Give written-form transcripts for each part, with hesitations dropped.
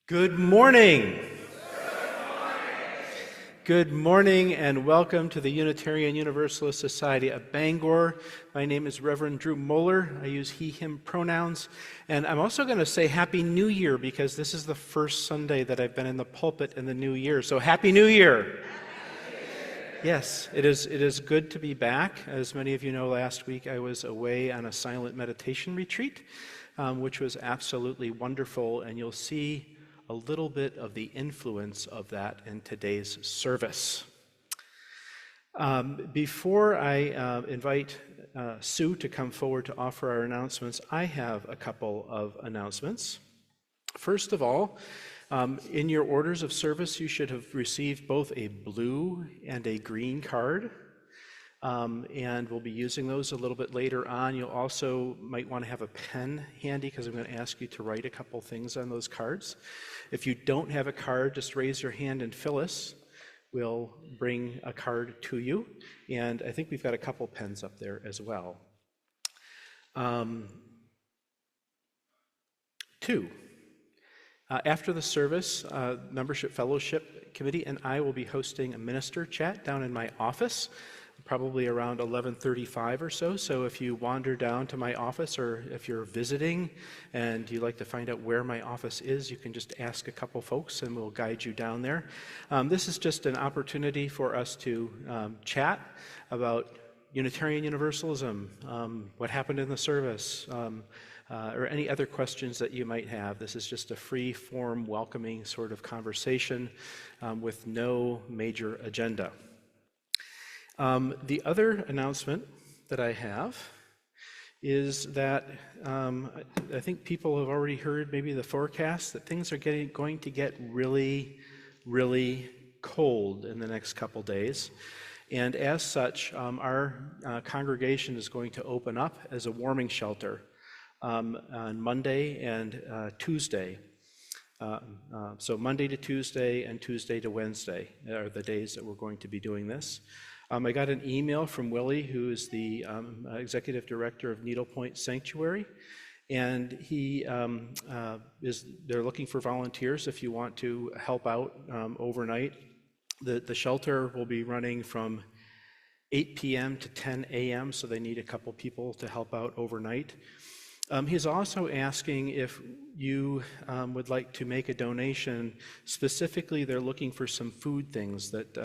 Good morning. Good morning and welcome to the Unitarian Universalist Society of Bangor. My name is Reverend Drew Moeller. I use he, him pronouns. And I'm also going to say Happy New Year because this is the first Sunday that I've been in the pulpit in the new year. So Happy New Year. Yes, it is good to be back. As many of you know, last week I was away on a silent meditation retreat, which was absolutely wonderful, and you'll see a little bit of the influence of that in today's service. Before I invite Sue to come forward to offer our announcements, I have a couple of announcements. First of all, in your orders of service, you should have received both a blue and a green card. And we'll be using those a little bit later on. You'll also might want to have a pen handy because I'm going to ask you to write a couple things on those cards. If you don't have a card, just raise your hand and Phyllis will bring a card to you. And I think we've got a couple pens up there as well. After the service, Membership Fellowship Committee and I will be hosting a minister chat down in my office, probably around 11:35 or so. So if you wander down to my office or if you're visiting and you'd like to find out where my office is, you can just ask a couple folks and we'll guide you down there. This is just an opportunity for us to chat about Unitarian Universalism, what happened in the service, or any other questions that you might have. This is just a free-form, welcoming sort of conversation with no major agenda. The other announcement that I have is that I think people have already heard maybe the forecast that things are going to get really, really cold in the next couple days. And as such, our congregation is going to open up as a warming shelter on Monday and Tuesday. So Monday to Tuesday and Tuesday to Wednesday are the days that we're going to be doing this. I got an email from Willie, who is the executive director of Needlepoint Sanctuary, and they're looking for volunteers if you want to help out overnight. The shelter will be running from 8 p.m. to 10 a.m., so they need a couple people to help out overnight. He's also asking if you would like to make a donation. Specifically, they're looking for some food things that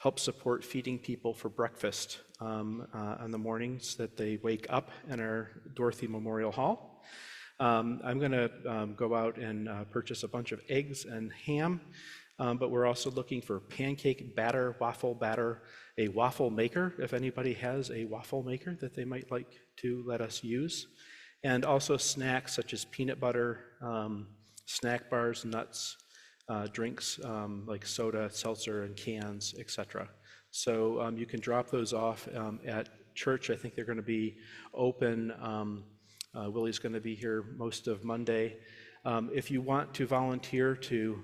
help support feeding people for breakfast on the mornings that they wake up in our Dorothy Memorial Hall. I'm going to go out and purchase a bunch of eggs and ham, but we're also looking for pancake batter, waffle batter, a waffle maker, if anybody has a waffle maker that they might like to let us use, and also snacks such as peanut butter, snack bars, nuts, drinks like soda, seltzer, and cans, etc. So you can drop those off at church. I think they're going to be open. Willie's going to be here most of Monday. If you want to volunteer to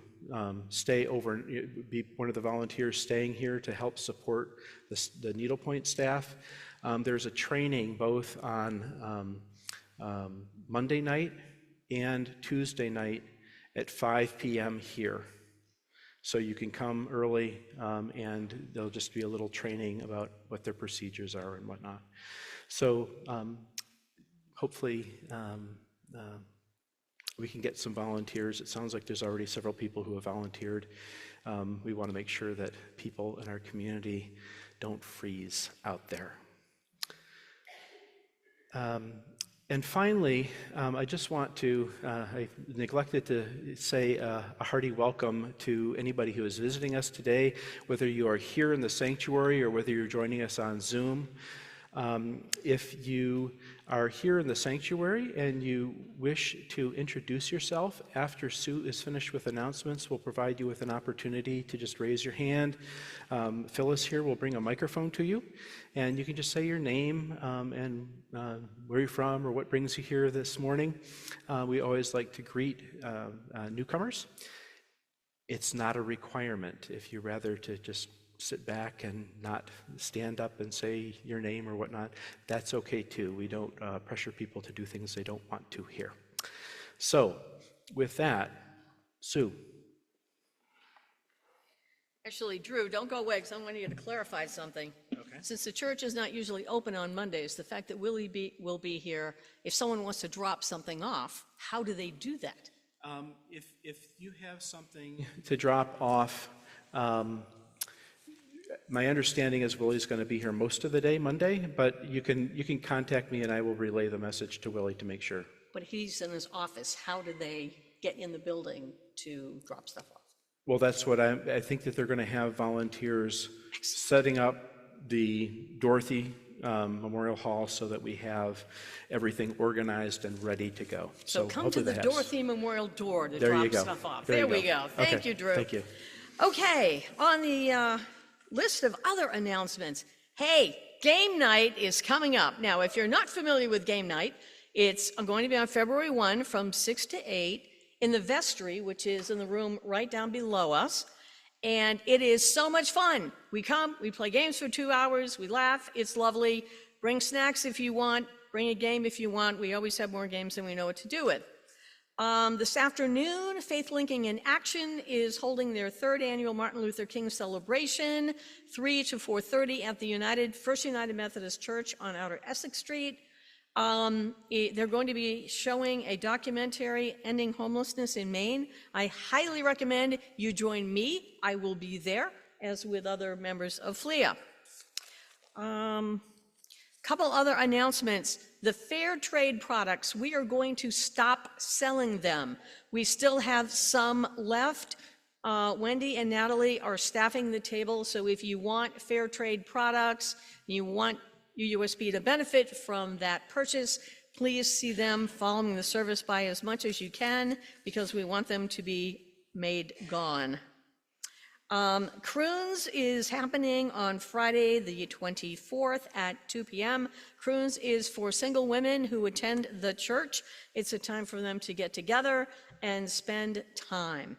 stay over, be one of the volunteers staying here to help support the Needlepoint staff, there's a training both on Monday night and Tuesday night at 5 p.m. here. So you can come early and there'll just be a little training about what their procedures are and whatnot. So hopefully we can get some volunteers. It sounds like there's already several people who have volunteered. We want to make sure that people in our community don't freeze out there. And finally, I just want to, I neglected to say a hearty welcome to anybody who is visiting us today, whether you are here in the sanctuary or whether you're joining us on Zoom. If you are here in the sanctuary and you wish to introduce yourself after Sue is finished with announcements, we'll provide you with an opportunity to just raise your hand. Phyllis here will bring a microphone to you, and you can just say your name and where you're from or what brings you here this morning. We always like to greet newcomers. It's not a requirement. If you'd rather to just sit back and not stand up and say your name or whatnot, that's okay too. We don't pressure people to do things they don't want to hear. So with that, Sue? Actually, Drew, don't go away, because I want you to clarify something. Okay. Since the church is not usually open on Mondays, the fact that Willie will be here, if someone wants to drop something off, how do they do that? If you have something to drop off, my understanding is Willie's going to be here most of the day Monday, but you can contact me and I will relay the message to Willie to make sure. But he's in his office, how do they get in the building to drop stuff off? Well, that's what I think that they're going to have volunteers setting up the Dorothy Memorial Hall so that we have everything organized and ready to go. So come to the Dorothy Memorial door to There you drop go. stuff off. There There you we go. go. Thank Okay. you, Drew. Thank you. Okay, on the list of other announcements, hey, game night is coming up. Now, if you're not familiar with game night, it's going to be on February 1 from 6 to 8 in the vestry, which is in the room right down below us. And it is so much fun. We come, we play games for 2 hours, we laugh, it's lovely. Bring snacks if you want, bring a game if you want. We always have more games than we know what to do with. This afternoon, Faith Linking in Action is holding their 3rd annual Martin Luther King celebration, 3 to 4:30 at the First United Methodist Church on Outer Essex Street. They're going to be showing a documentary, Ending Homelessness in Maine. I highly recommend you join me. I will be there, as with other members of FLIA. Couple other announcements. The fair trade products, we are going to stop selling them. We still have some left. Wendy and Natalie are staffing the table, so if you want fair trade products, you want UUSP to benefit from that purchase, please see them following the service by as much as you can, because we want them to be made gone. Croons is happening on Friday the 24th at 2 p.m. Croons is for single women who attend the church. It's a time for them to get together and spend time.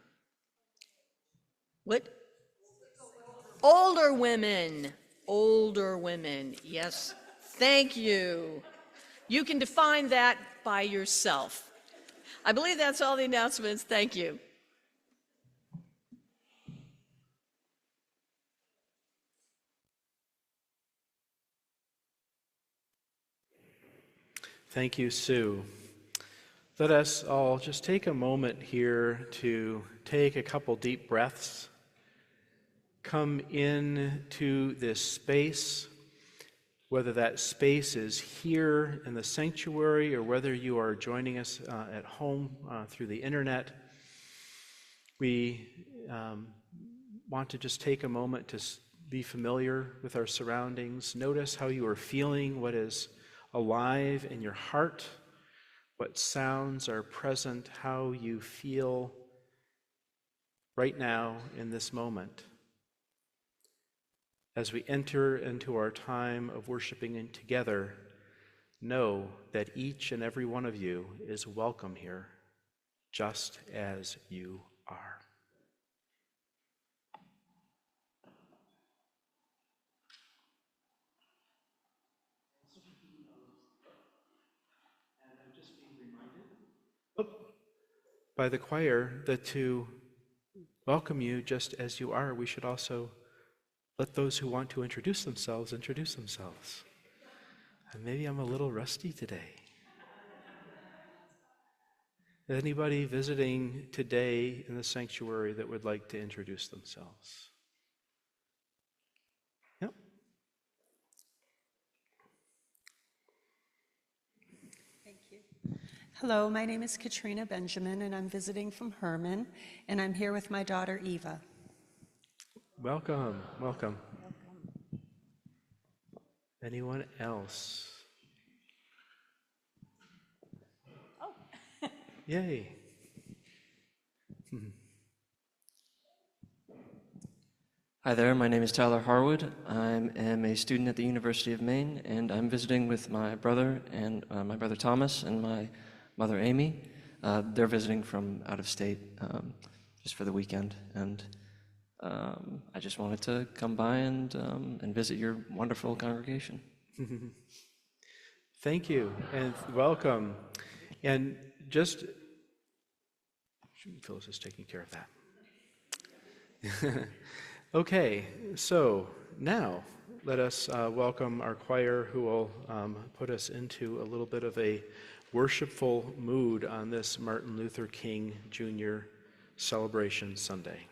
What? Older women. Older women, yes. Thank you. You can define that by yourself. I believe that's all the announcements. Thank you. Thank you, Sue. Let us all just take a moment here to take a couple deep breaths. Come into this space, whether that space is here in the sanctuary or whether you are joining us at home through the internet. We want to just take a moment to be familiar with our surroundings. Notice how you are feeling, what is alive in your heart, what sounds are present, how you feel right now in this moment. As we enter into our time of worshiping together, know that each and every one of you is welcome here, just as you are. And I'm just being reminded by the choir that to welcome you just as you are, we should also let those who want to introduce themselves. And maybe I'm a little rusty today. Anybody visiting today in the sanctuary that would like to introduce themselves? Yep. Thank you. Hello, my name is Katrina Benjamin, and I'm visiting from Herman, and I'm here with my daughter, Eva. Welcome, welcome. Anyone else? Oh. Yay. Hi there, my name is Tyler Harwood. I am a student at the University of Maine, and I'm visiting with my brother and my brother Thomas and my mother Amy. They're visiting from out of state just for the weekend, and I just wanted to come by and visit your wonderful congregation. Thank you and welcome. And just Phyllis is taking care of that. Okay, so now let us welcome our choir who will put us into a little bit of a worshipful mood on this Martin Luther King Jr. Celebration Sunday.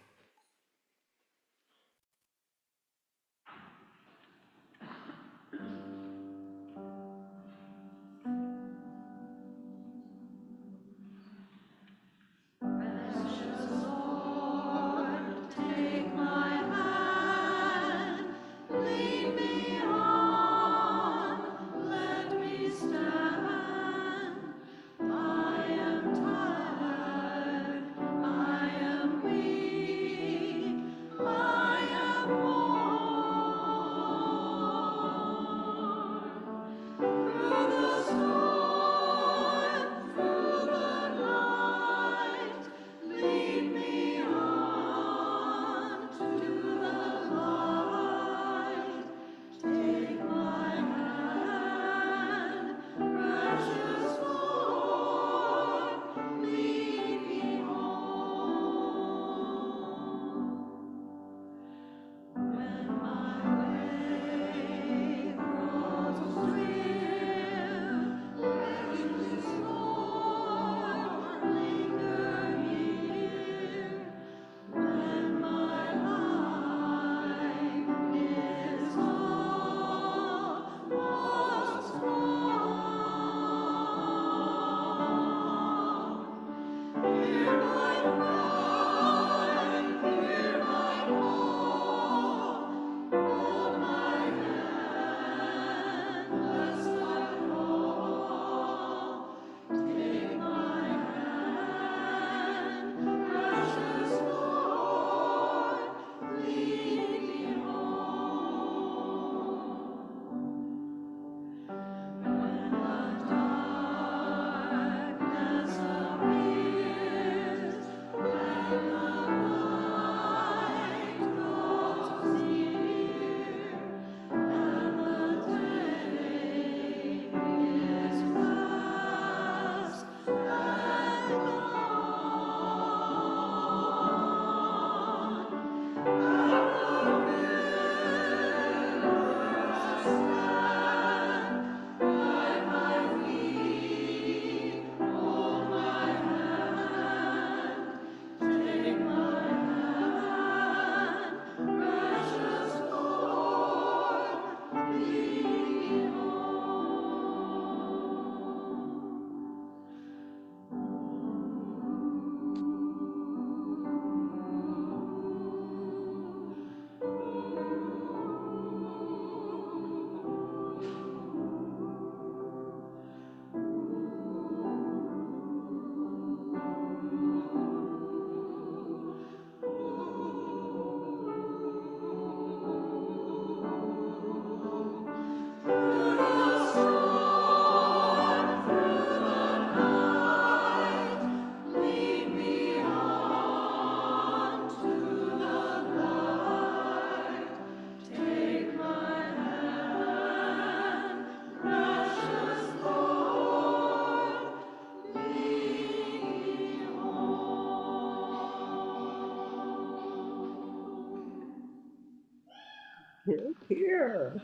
Here.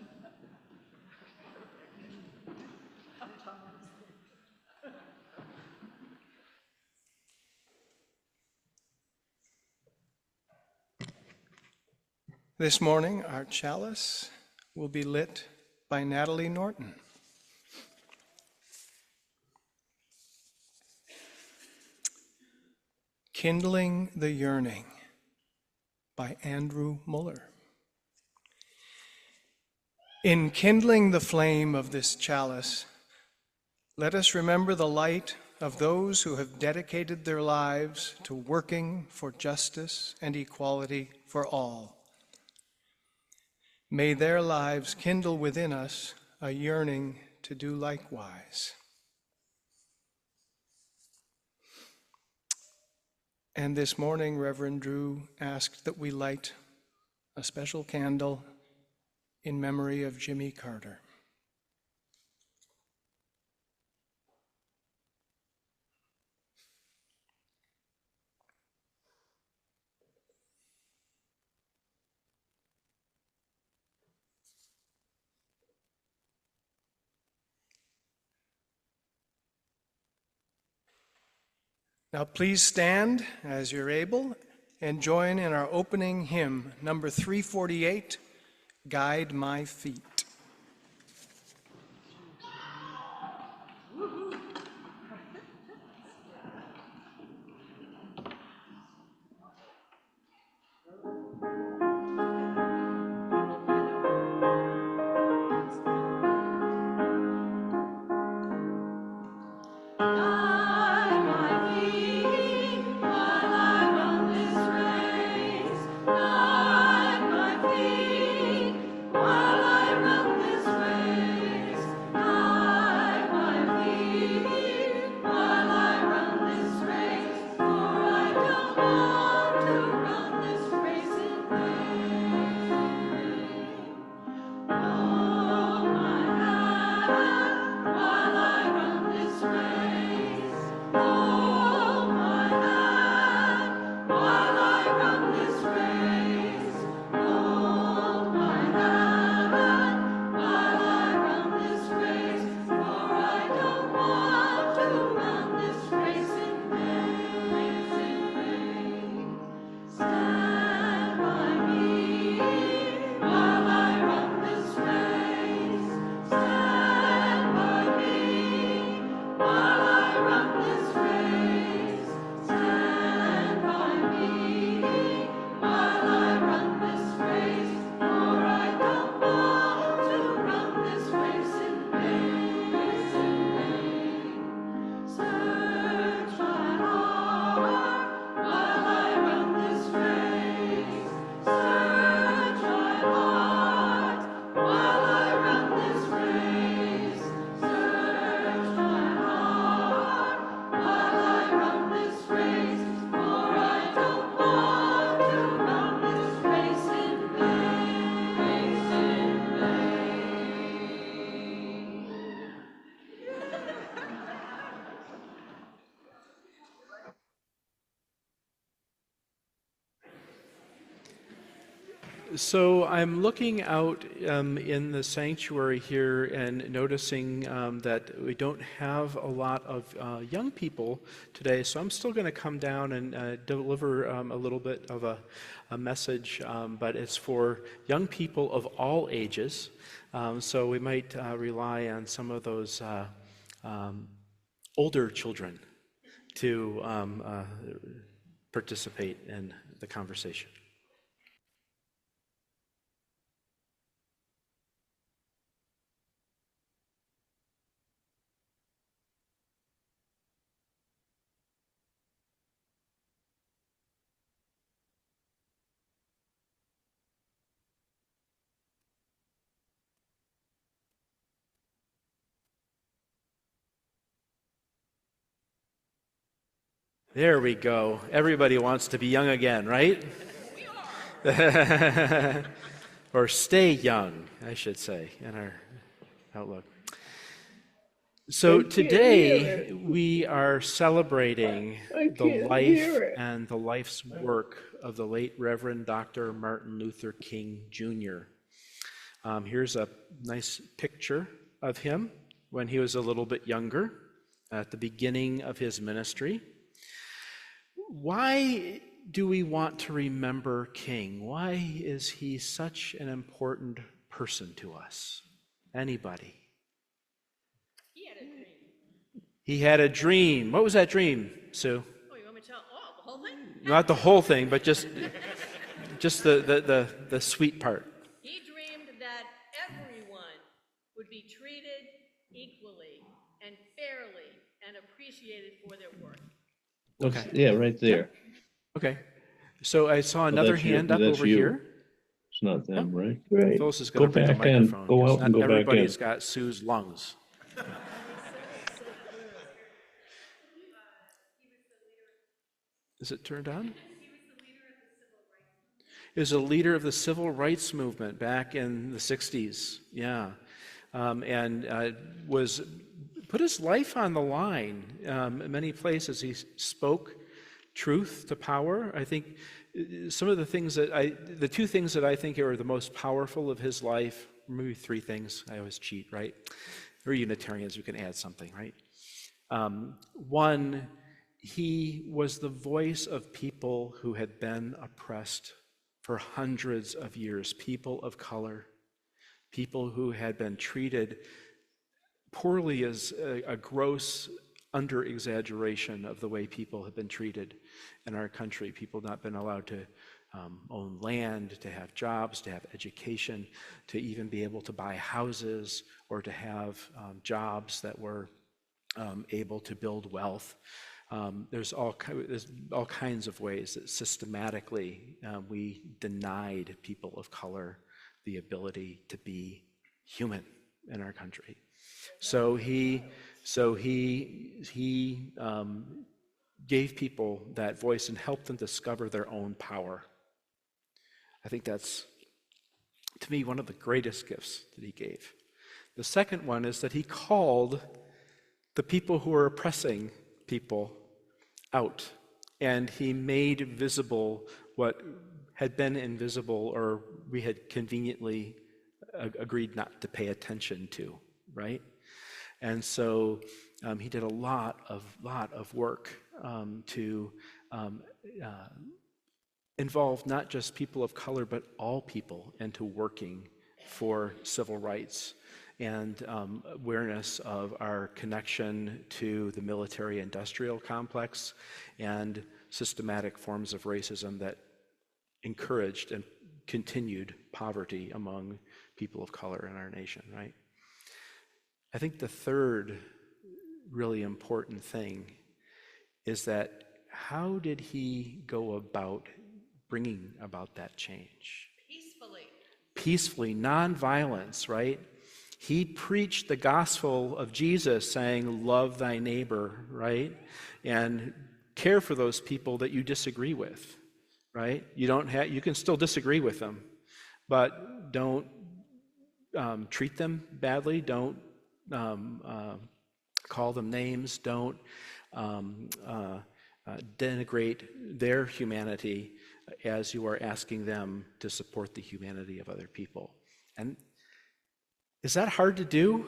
This morning, our chalice will be lit by Natalie Norton. Kindling the Yearning by Andrew Muller. In kindling the flame of this chalice, let us remember the light of those who have dedicated their lives to working for justice and equality for all. May their lives kindle within us a yearning to do likewise. And this morning, Reverend Drew asked that we light a special candle in memory of Jimmy Carter. Now please stand as you're able and join in our opening hymn, number 348, Guide My Feet. So I'm looking out in the sanctuary here and noticing that we don't have a lot of young people today, so I'm still going to come down and deliver a little bit of a message, but it's for young people of all ages, so we might rely on some of those older children to participate in the conversation. There we go. Everybody wants to be young again, right? Or stay young, I should say, in our outlook. So today we are celebrating the life and the life's work of the late Reverend Dr. Martin Luther King Jr. Here's a nice picture of him when he was a little bit younger, at the beginning of his ministry. Why do we want to remember King? Why is he such an important person to us? Anybody? He had a dream. He had a dream. What was that dream, Sue? Oh, you want me to tell? Oh, the whole thing? Not the whole thing, but just the sweet part. He dreamed that everyone would be treated equally and fairly and appreciated for their work. Okay. Yeah, right there. Okay. So I saw another that's you. hand up That's over you. here. It's not them, right? Right. Phyllis is Go going to bring the back in. microphone. Go 'cause out and not go back in. everybody's got Sue's lungs. Is it turned on? He was a leader of the civil rights movement back in the 60s, yeah. And was put his life on the line in many places. He spoke truth to power. I think some of the things the two things that I think are the most powerful of his life, maybe three things. I always cheat, right? We're Unitarians, we can add something, right? One, he was the voice of people who had been oppressed for hundreds of years, people of color, people who had been treated poorly is a gross under-exaggeration of the way people have been treated in our country. People not been allowed to own land, to have jobs, to have education, to even be able to buy houses or to have jobs that were able to build wealth. There's all kinds of ways that systematically we denied people of color the ability to be human in our country. So he gave people that voice and helped them discover their own power. I think that's, to me, one of the greatest gifts that he gave. The second one is that he called the people who were oppressing people out, and he made visible what had been invisible or we had conveniently agreed not to pay attention to, right? And so he did a lot of work to involve not just people of color, but all people into working for civil rights and awareness of our connection to the military-industrial complex and systematic forms of racism that encouraged and continued poverty among people of color in our nation, right? I think the third really important thing is that how did he go about bringing about that change? Peacefully, nonviolence, right? He preached the gospel of Jesus saying, love thy neighbor, right? And care for those people that you disagree with, right? You can still disagree with them, but don't treat them badly, don't call them names, don't denigrate their humanity as you are asking them to support the humanity of other people. And is that hard to do?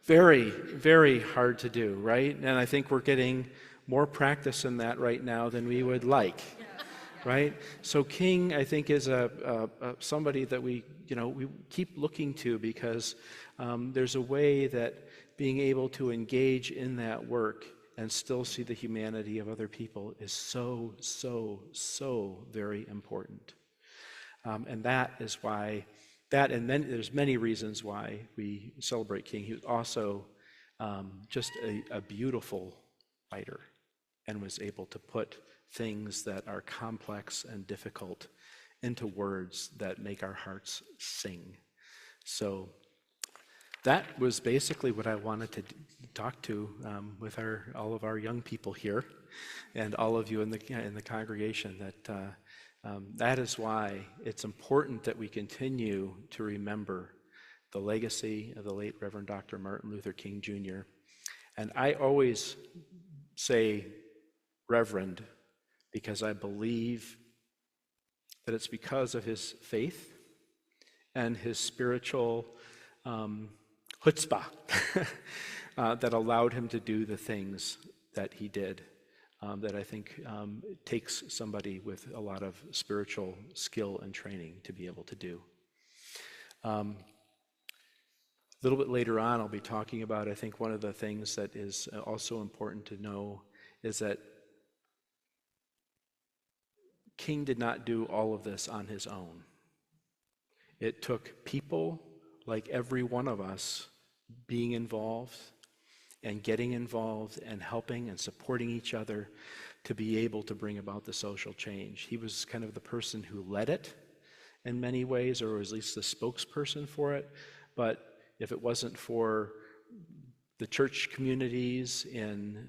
Very, very hard to do, right? And I think we're getting more practice in that right now than we would like, right? So King, I think, is somebody that we keep looking to because there's a way that being able to engage in that work and still see the humanity of other people is so, so, so very important. And that is why, and then there's many reasons why we celebrate King. He was also just a beautiful fighter and was able to put things that are complex and difficult into words that make our hearts sing. So that was basically what I wanted to talk to with all of our young people here and all of you in the congregation, that is why it's important that we continue to remember the legacy of the late Reverend Dr. Martin Luther King Jr. And I always say Reverend because I believe that it's because of his faith and his spiritual chutzpah that allowed him to do the things that he did, that I think takes somebody with a lot of spiritual skill and training to be able to do. A little bit later on, I'll be talking about, I think one of the things that is also important to know is that King did not do all of this on his own. It took people like every one of us being involved and getting involved and helping and supporting each other to be able to bring about the social change. He was kind of the person who led it in many ways, or was at least the spokesperson for it. But if it wasn't for the church communities in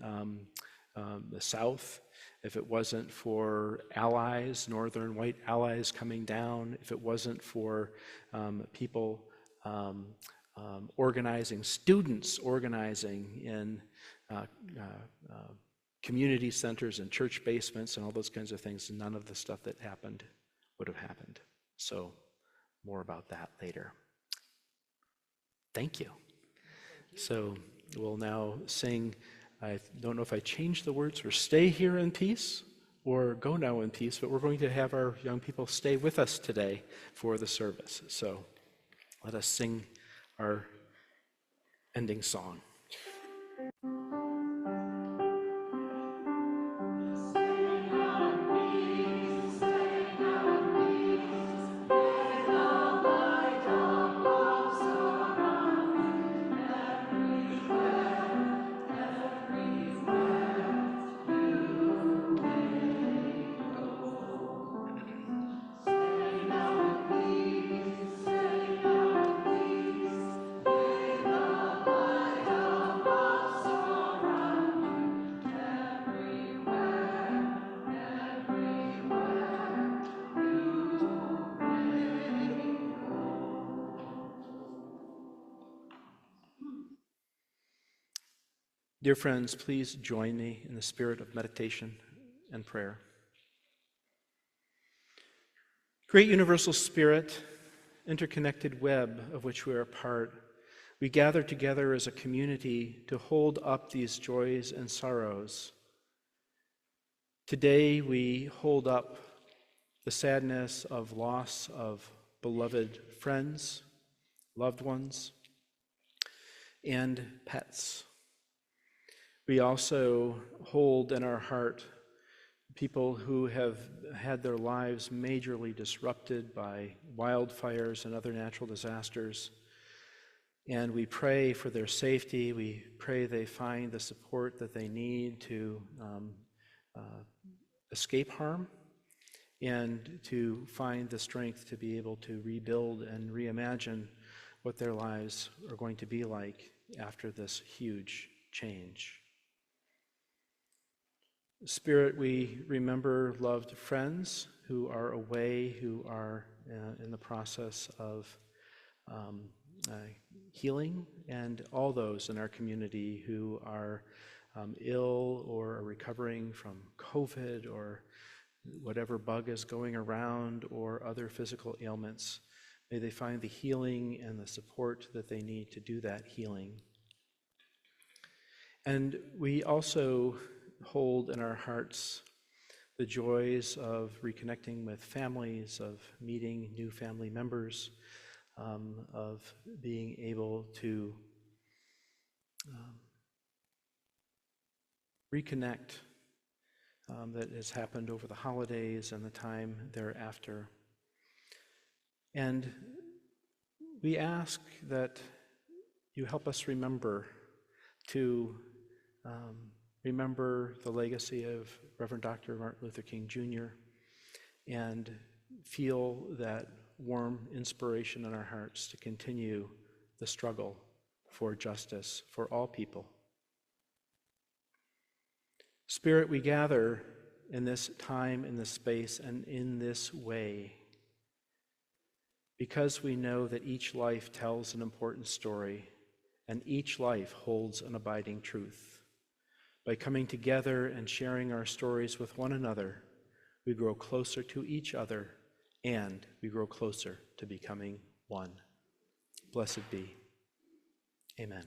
the South, if it wasn't for allies, northern white allies coming down, if it wasn't for people organizing, students organizing in community centers and church basements and all those kinds of things, none of the stuff that happened would have happened. So more about that later. Thank you. So we'll now sing I don't know if I changed the words for stay here in peace or go now in peace, but we're going to have our young people stay with us today for the service. So let us sing our ending song. Dear friends, please join me in the spirit of meditation and prayer. Great universal spirit, interconnected web of which we are a part, we gather together as a community to hold up these joys and sorrows. Today we hold up the sadness of loss of beloved friends, loved ones, and pets. We also hold in our heart people who have had their lives majorly disrupted by wildfires and other natural disasters. And we pray for their safety. We pray they find the support that they need to escape harm and to find the strength to be able to rebuild and reimagine what their lives are going to be like after this huge change. Spirit, we remember loved friends who are away, who are in the process of healing, and all those in our community who are ill or are recovering from COVID or whatever bug is going around or other physical ailments. May they find the healing and the support that they need to do that healing. And we also hold in our hearts the joys of reconnecting with families, of meeting new family members, of being able to reconnect that has happened over the holidays and the time thereafter. And we ask that you help us remember to remember the legacy of Reverend Dr. Martin Luther King Jr. and feel that warm inspiration in our hearts to continue the struggle for justice for all people. Spirit, we gather in this time, in this space, and in this way because we know that each life tells an important story and each life holds an abiding truth. By coming together and sharing our stories with one another, we grow closer to each other and we grow closer to becoming one. Blessed be. Amen.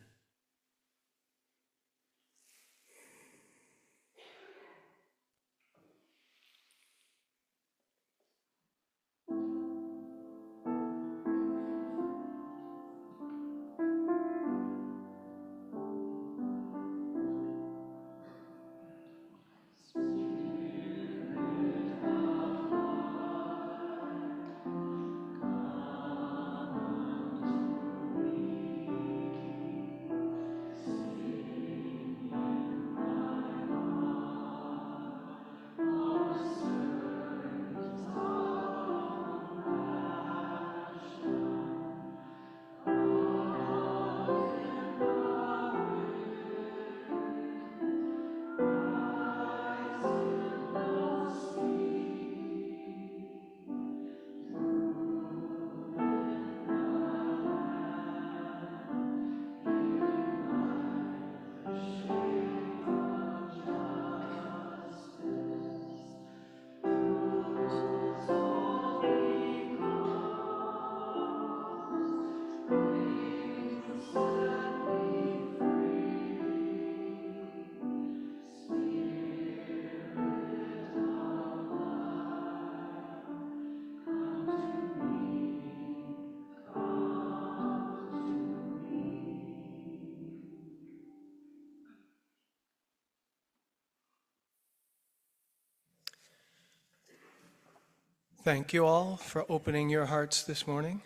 Thank you all for opening your hearts this morning.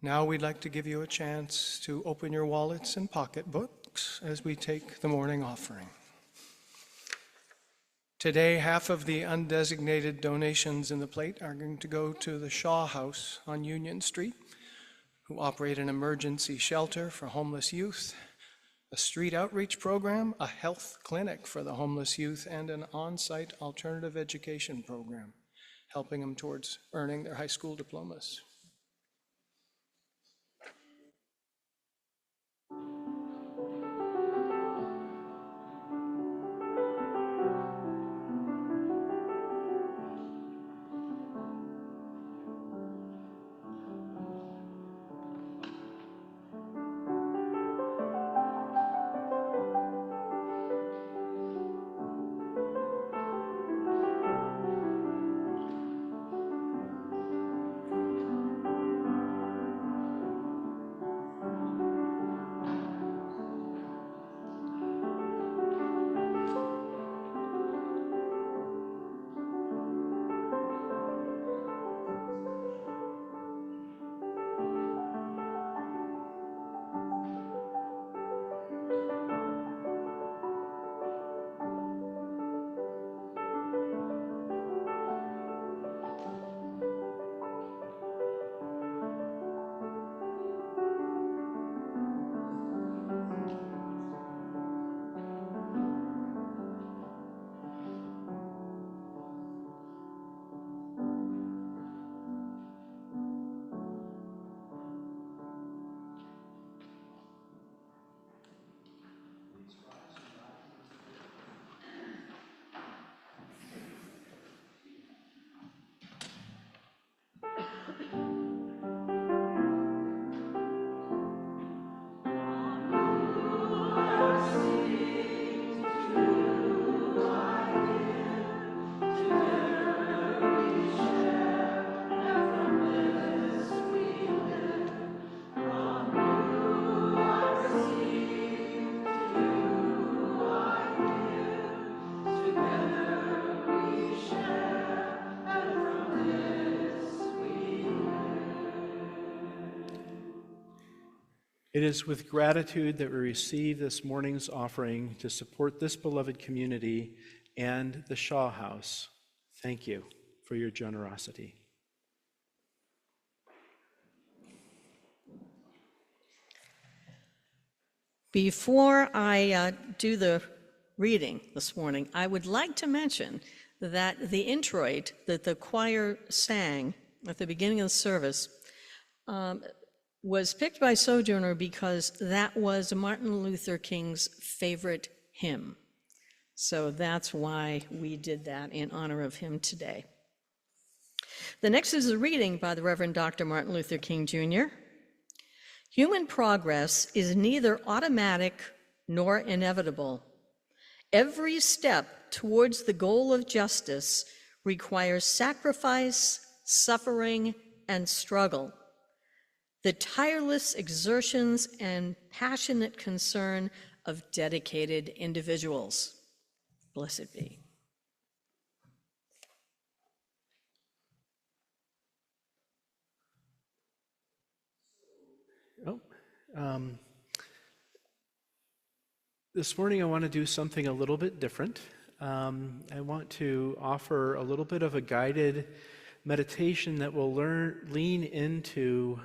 Now we'd like to give you a chance to open your wallets and pocketbooks as we take the morning offering. Today, half of the undesignated donations in the plate are going to go to the Shaw House on Union Street, who operate an emergency shelter for homeless youth, a street outreach program, a health clinic for the homeless youth, and an on-site alternative education program, helping them towards earning their high school diplomas. It is with gratitude that we receive this morning's offering to support this beloved community and the Shaw House. Thank you for your generosity. Before I do the reading this morning, I would like to mention that the introit that the choir sang at the beginning of the service was picked by Sojourner because that was Martin Luther King's favorite hymn. So that's why we did that in honor of him today. The next is a reading by the Reverend Dr. Martin Luther King Jr. Human progress is neither automatic nor inevitable. Every step towards the goal of justice requires sacrifice, suffering, and struggle. The tireless exertions and passionate concern of dedicated individuals. Blessed be. This morning I want to do something a little bit different. I want to offer a little bit of a guided meditation that will lean into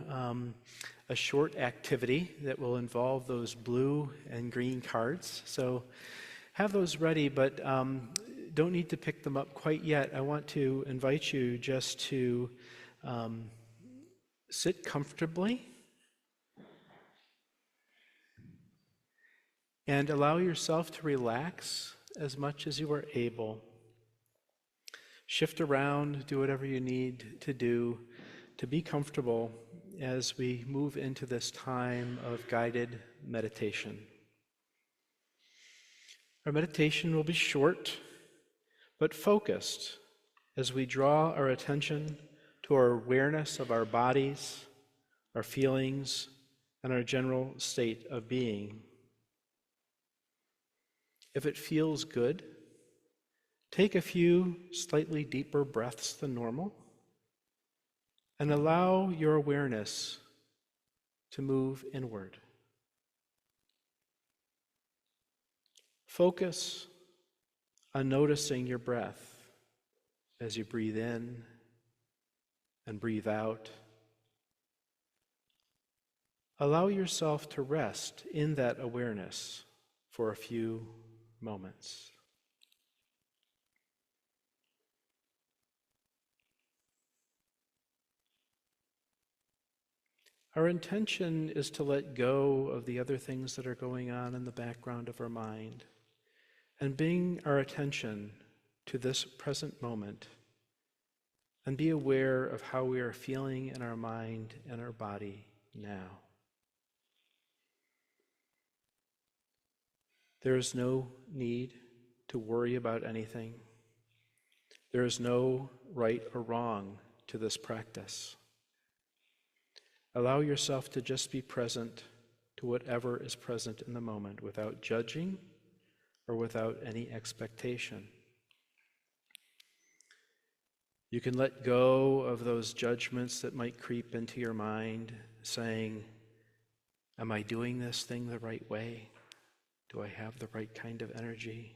a short activity that will involve those blue and green cards. So have those ready, but don't need to pick them up quite yet. I want to invite you just to sit comfortably and allow yourself to relax as much as you are able. Shift around, do whatever you need to do to be comfortable as we move into this time of guided meditation. Our meditation will be short but focused as we draw our attention to our awareness of our bodies, our feelings, and our general state of being. If it feels good, Take a few slightly deeper breaths than normal and allow your awareness to move inward. Focus on noticing your breath as you breathe in and breathe out. Allow yourself to rest in that awareness for a few moments. Our intention is to let go of the other things that are going on in the background of our mind and bring our attention to this present moment and be aware of how we are feeling in our mind and our body now. There is no need to worry about anything. There is no right or wrong to this practice. Allow yourself to just be present to whatever is present in the moment without judging or without any expectation. You can let go of those judgments that might creep into your mind, saying, am I doing this thing the right way? Do I have the right kind of energy?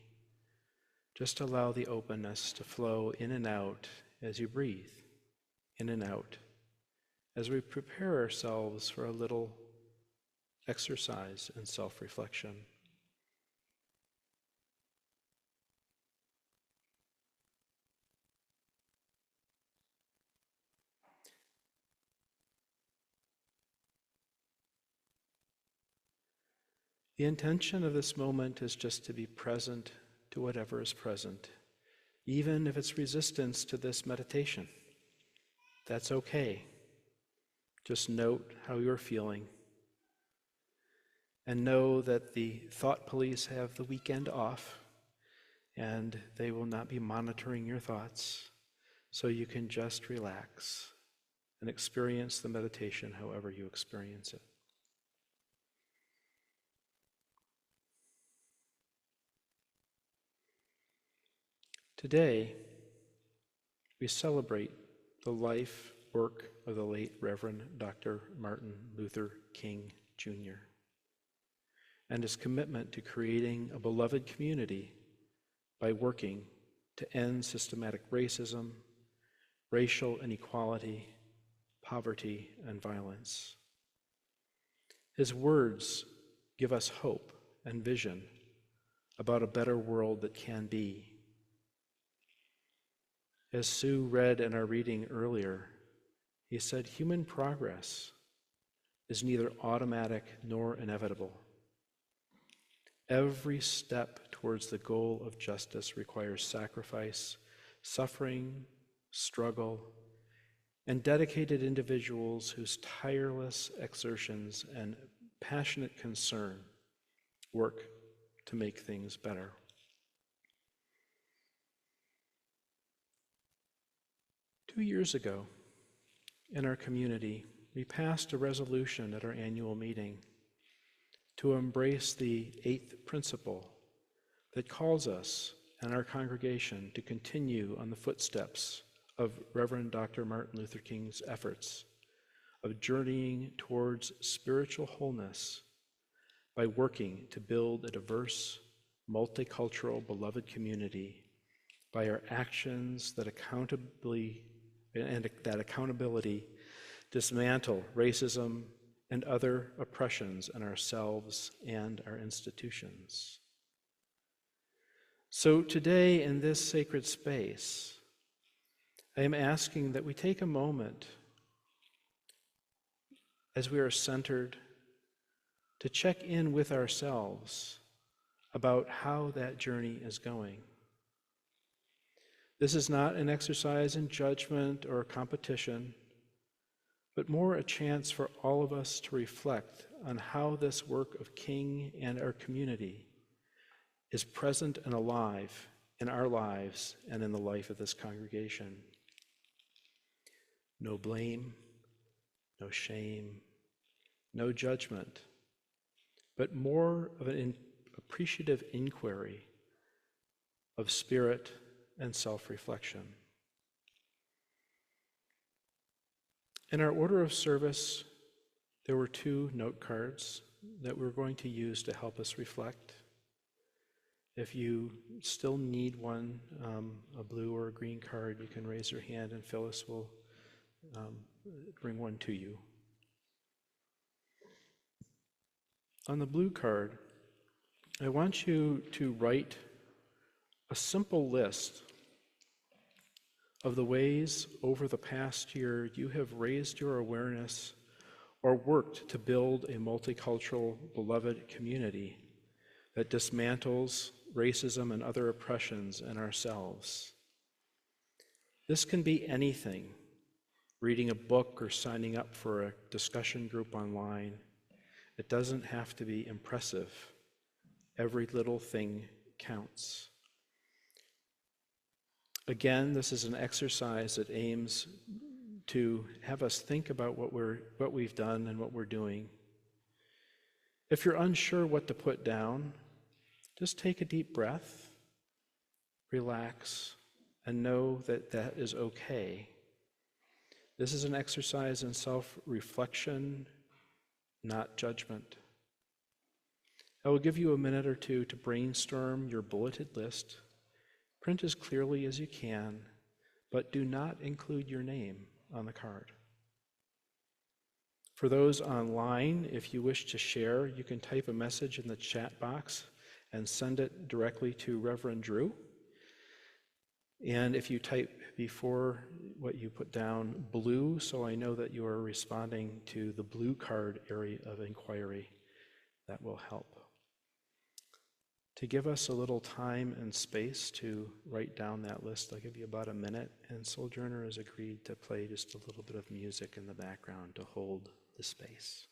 Just allow the openness to flow in and out as you breathe, in and out, as we prepare ourselves for a little exercise in self-reflection. The intention of this moment is just to be present to whatever is present, even if it's resistance to this meditation. That's okay. Just note how you're feeling. And know that the thought police have the weekend off, and they will not be monitoring your thoughts, so you can just relax and experience the meditation however you experience it. Today, we celebrate the life, work of the late Reverend Dr. Martin Luther King, Jr., and his commitment to creating a beloved community by working to end systematic racism, racial inequality, poverty, and violence. His words give us hope and vision about a better world that can be. As Sue read in our reading earlier, he said, human progress is neither automatic nor inevitable. Every step towards the goal of justice requires sacrifice, suffering, struggle, and dedicated individuals whose tireless exertions and passionate concern work to make things better. Two years ago, in our community, we passed a resolution at our annual meeting to embrace the 8th principle that calls us and our congregation to continue on the footsteps of Reverend Dr. Martin Luther King's efforts of journeying towards spiritual wholeness by working to build a diverse, multicultural, beloved community by our actions that accountability dismantle racism and other oppressions in ourselves and our institutions. So today, in this sacred space, I am asking that we take a moment as we are centered to check in with ourselves about how that journey is going. This is not an exercise in judgment or competition, but more a chance for all of us to reflect on how this work of King and our community is present and alive in our lives and in the life of this congregation. No blame, no shame, no judgment, but more of an appreciative inquiry of spirit and self-reflection. In our order of service, there were 2 note cards that we're going to use to help us reflect. If you still need one, a blue or a green card, you can raise your hand and Phyllis will bring one to you. On the blue card, I want you to write a simple list of the ways over the past year you have raised your awareness or worked to build a multicultural, beloved community that dismantles racism and other oppressions in ourselves. This can be anything: reading a book or signing up for a discussion group online. It doesn't have to be impressive. Every little thing counts. Again, this is an exercise that aims to have us think about what we've done and what we're doing. If you're unsure what to put down, just take a deep breath, relax, and know that that is okay. This is an exercise in self-reflection, not judgment. I will give you a minute or 2 to brainstorm your bulleted list. Print as clearly as you can, but do not include your name on the card. For those online, if you wish to share, you can type a message in the chat box and send it directly to Reverend Drew. And if you type before what you put down blue, so I know that you are responding to the blue card area of inquiry, that will help. To give us a little time and space to write down that list, I'll give you about a minute, and Sojourner has agreed to play just a little bit of music in the background to hold the space.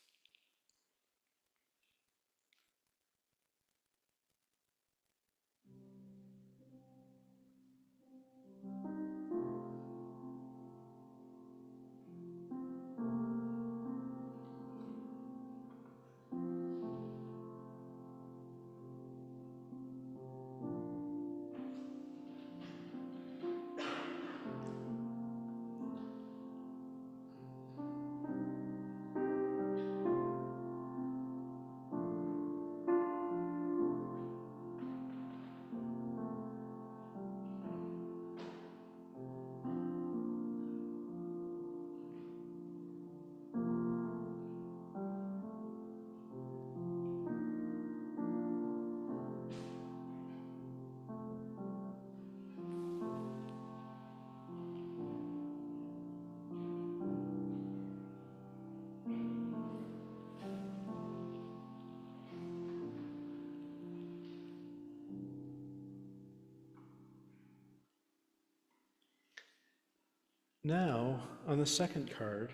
Now, on the second card,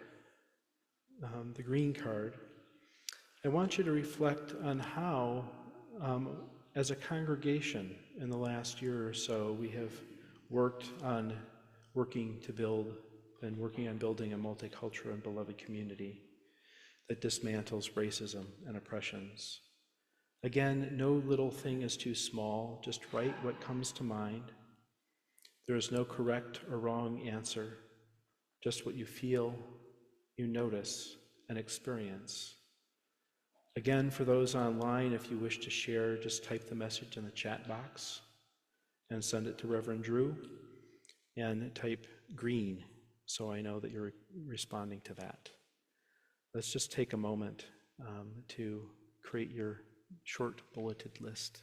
the green card, I want you to reflect on how, as a congregation in the last year or so, we have working to build and working on building a multicultural and beloved community that dismantles racism and oppressions. Again, no little thing is too small. Just write what comes to mind. There is no correct or wrong answer. Just what you feel, you notice, and experience. Again, for those online, if you wish to share, just type the message in the chat box and send it to Reverend Drew, and type green so I know that you're responding to that. Let's just take a moment to create your short bulleted list.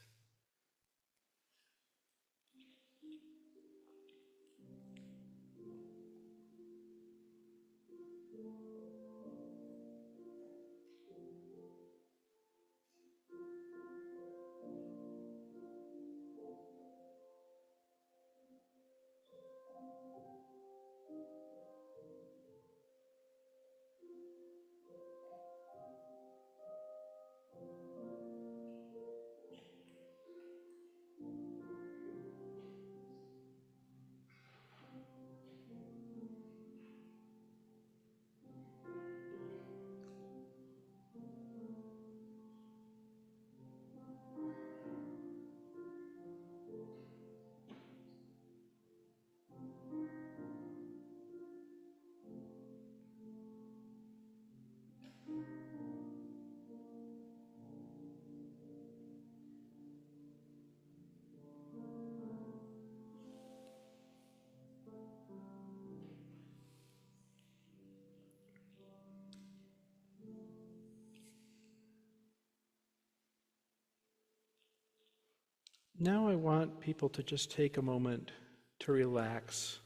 Now I want people to just take a moment to relax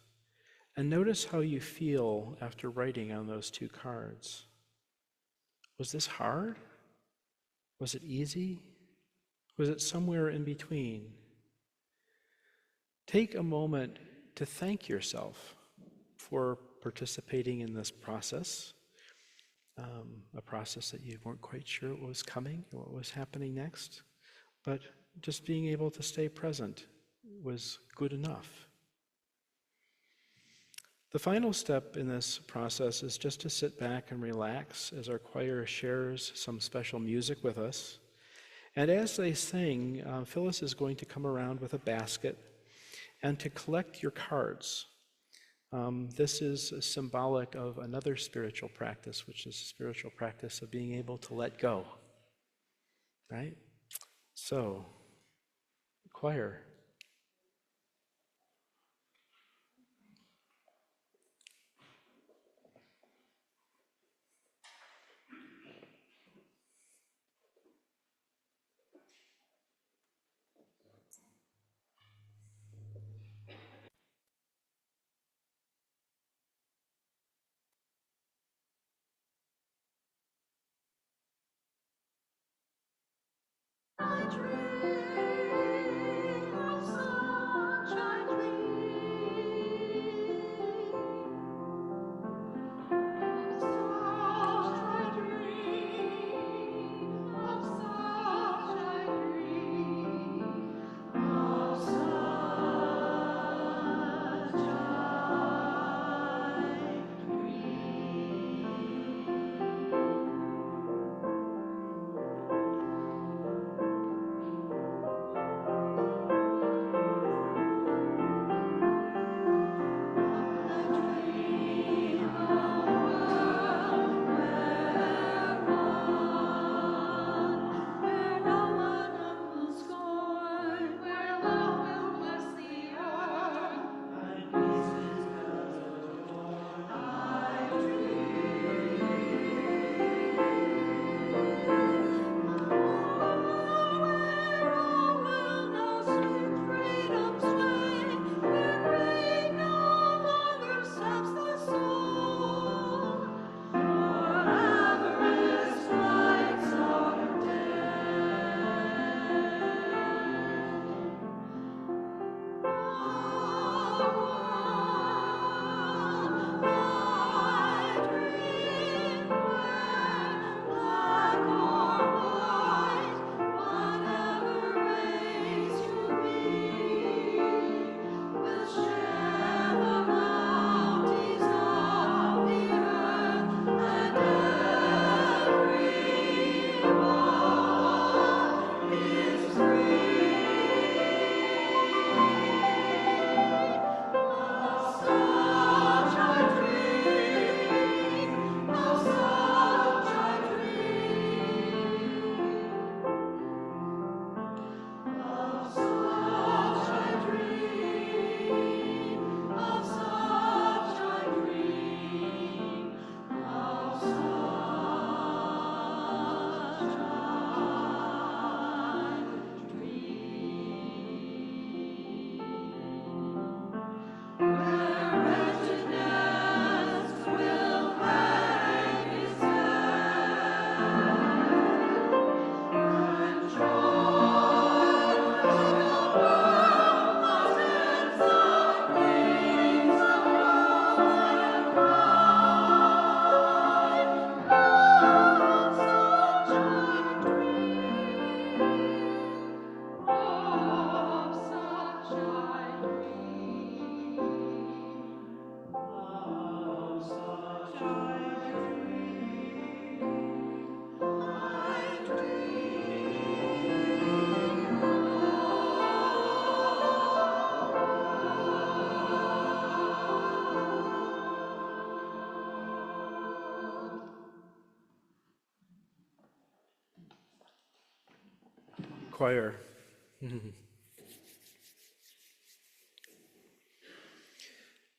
and notice how you feel after writing on those two cards. Was this hard? Was it easy? Was it somewhere in between? Take a moment to thank yourself for participating in this process, a process that you weren't quite sure what was coming or what was happening next, but just being able to stay present was good enough. The final step in this process is just to sit back and relax as our choir shares some special music with us. And as they sing, Phyllis is going to come around with a basket and to collect your cards. This is symbolic of another spiritual practice, which is the spiritual practice of being able to let go, right? So, choir. I dream of sunshine dream, sunshine dream, of sunshine dream, of sunshine Choir.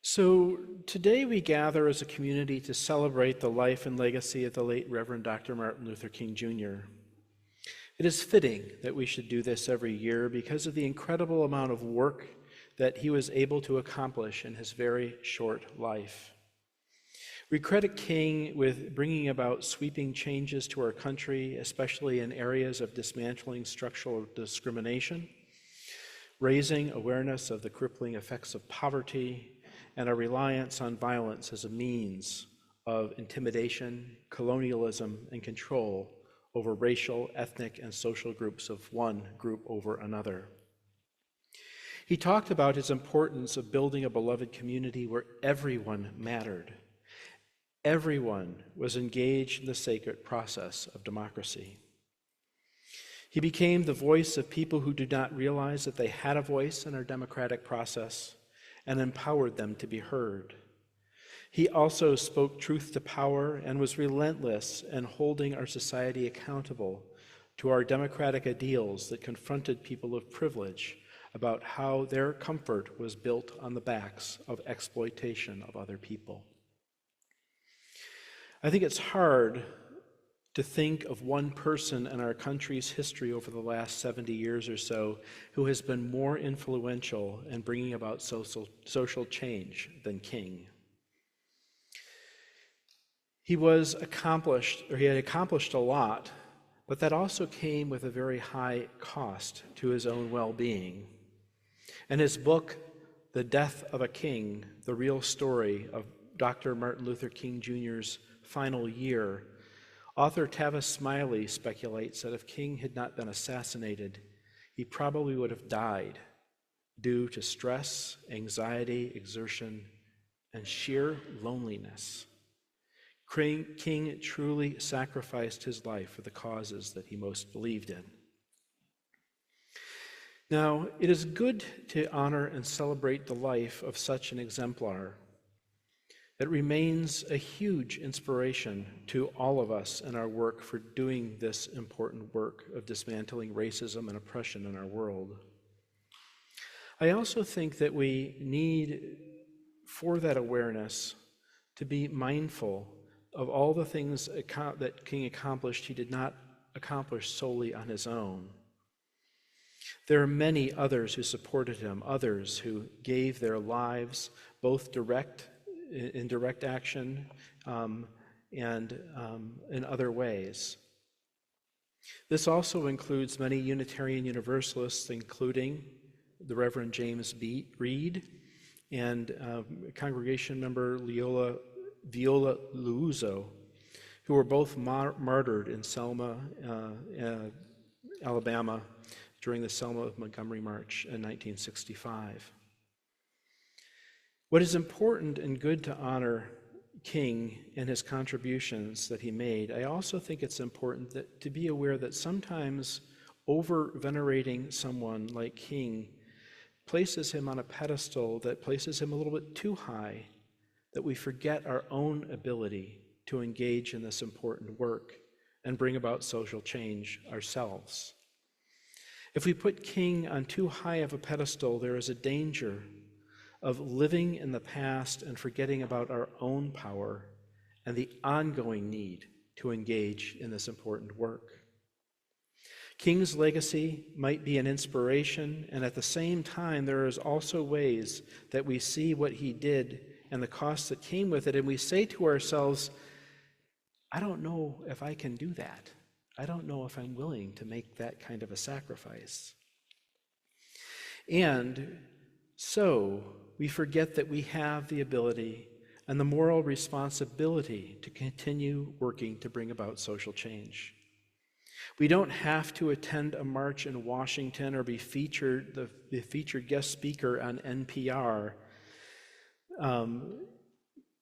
So today we gather as a community to celebrate the life and legacy of the late Reverend Dr. Martin Luther King Jr. It is fitting that we should do this every year because of the incredible amount of work that he was able to accomplish in his very short life. We credit King with bringing about sweeping changes to our country, especially in areas of dismantling structural discrimination, raising awareness of the crippling effects of poverty, and a reliance on violence as a means of intimidation, colonialism, and control over racial, ethnic, and social groups of one group over another. He talked about his importance of building a beloved community where everyone mattered. Everyone was engaged in the sacred process of democracy. He became the voice of people who did not realize that they had a voice in our democratic process and empowered them to be heard. He also spoke truth to power and was relentless in holding our society accountable to our democratic ideals that confronted people of privilege about how their comfort was built on the backs of exploitation of other people. I think it's hard to think of one person in our country's history over the last 70 years or so who has been more influential in bringing about social change than King. He had accomplished a lot, but that also came with a very high cost to his own well-being. In his book, The Death of a King, the real story of Dr. Martin Luther King Jr.'s final year, author Tavis Smiley speculates that if King had not been assassinated, he probably would have died due to stress, anxiety, exertion, and sheer loneliness. King truly sacrificed his life for the causes that he most believed in. Now, it is good to honor and celebrate the life of such an exemplar. It remains a huge inspiration to all of us in our work for doing this important work of dismantling racism and oppression in our world. I also think that we need, for that awareness, to be mindful of all the things that King accomplished. He did not accomplish solely on his own. There are many others who supported him, others who gave their lives, both in direct action and in other ways. This also includes many Unitarian Universalists, including the Reverend James Reed and congregation member Viola Luzo, who were both martyred in Selma, Alabama, during the Selma of Montgomery March in 1965. What is important and good to honor King and his contributions that he made, I also think it's important to be aware that sometimes over-venerating someone like King places him on a pedestal that places him a little bit too high, that we forget our own ability to engage in this important work and bring about social change ourselves. If we put King on too high of a pedestal, there is a danger of living in the past and forgetting about our own power and the ongoing need to engage in this important work. King's legacy might be an inspiration, and at the same time, there is also ways that we see what he did and the cost that came with it, and we say to ourselves, I don't know if I can do that. I don't know if I'm willing to make that kind of a sacrifice. And so we forget that we have the ability and the moral responsibility to continue working to bring about social change. We don't have to attend a march in Washington or be the featured guest speaker on NPR.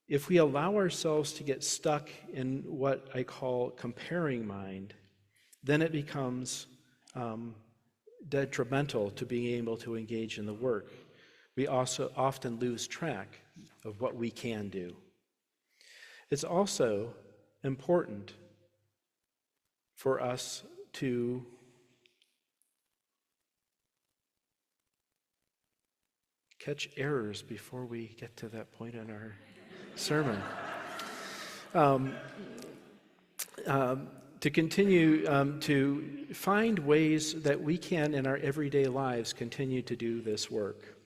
If we allow ourselves to get stuck in what I call comparing mind, then it becomes detrimental to being able to engage in the work. We also often lose track of what we can do. It's also important for us to catch errors before we get to that point in our sermon. to continue to find ways that we can, in our everyday lives, continue to do this work.